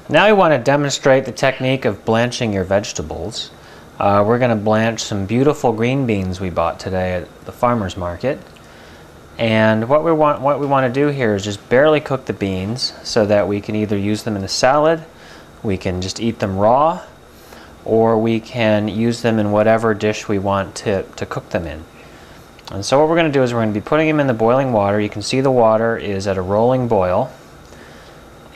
Now we want to demonstrate the technique of blanching your vegetables. We're going to blanch some beautiful green beans we bought today at the farmer's market. And what we want to do here is just barely cook the beans so that we can either use them in a salad, we can just eat them raw, or we can use them in whatever dish we want to cook them in. And so what we're going to do is we're going to be putting them in the boiling water. You can see the water is at a rolling boil.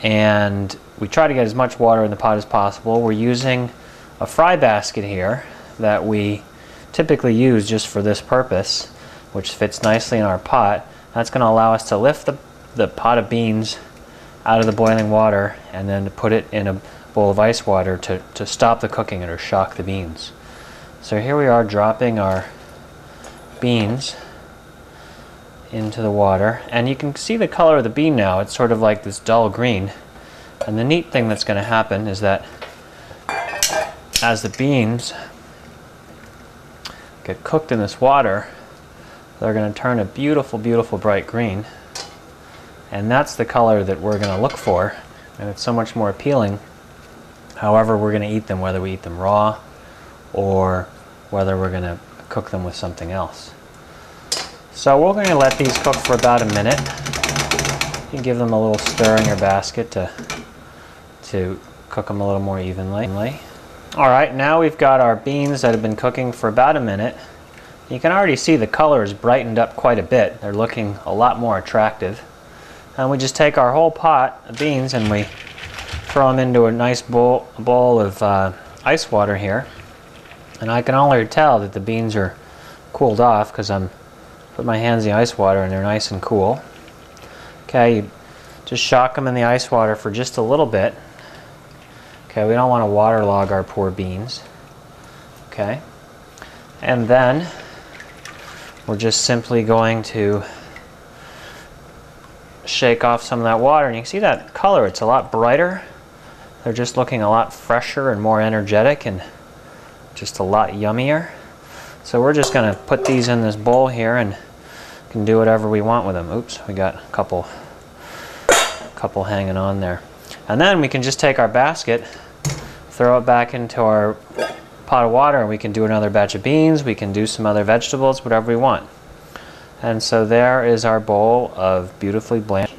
And we try to get as much water in the pot as possible. We're using a fry basket here that we typically use just for this purpose, which fits nicely in our pot. That's going to allow us to lift the pot of beans out of the boiling water and then to put it in a bowl of ice water to stop the cooking or shock the beans. So here we are dropping our beans into the water, and you can see the color of the bean now. It's sort of like this dull green. And the neat thing that's going to happen is that as the beans get cooked in this water, they're going to turn a beautiful, beautiful bright green. And that's the color that we're going to look for, and it's so much more appealing however we're going to eat them, whether we eat them raw or whether we're going to cook them with something else. So we're going to let these cook for about a minute. You can give them a little stir in your basket to cook them a little more evenly. Alright, now we've got our beans that have been cooking for about a minute. You can already see the color has brightened up quite a bit. They're looking a lot more attractive. And we just take our whole pot of beans and we throw them into a nice bowl of ice water here. And I can already tell that the beans are cooled off because I'm put my hands in the ice water and they're nice and cool. Okay, you just shock them in the ice water for just a little bit. Okay, we don't want to waterlog our poor beans. Okay, and then we're just simply going to shake off some of that water, and you can see that color, it's a lot brighter. They're just looking a lot fresher and more energetic and just a lot yummier. So we're just going to put these in this bowl here and can do whatever we want with them. Oops, we got a couple hanging on there. And then we can just take our basket, throw it back into our pot of water, and we can do another batch of beans, we can do some other vegetables, whatever we want. And so there is our bowl of beautifully blanched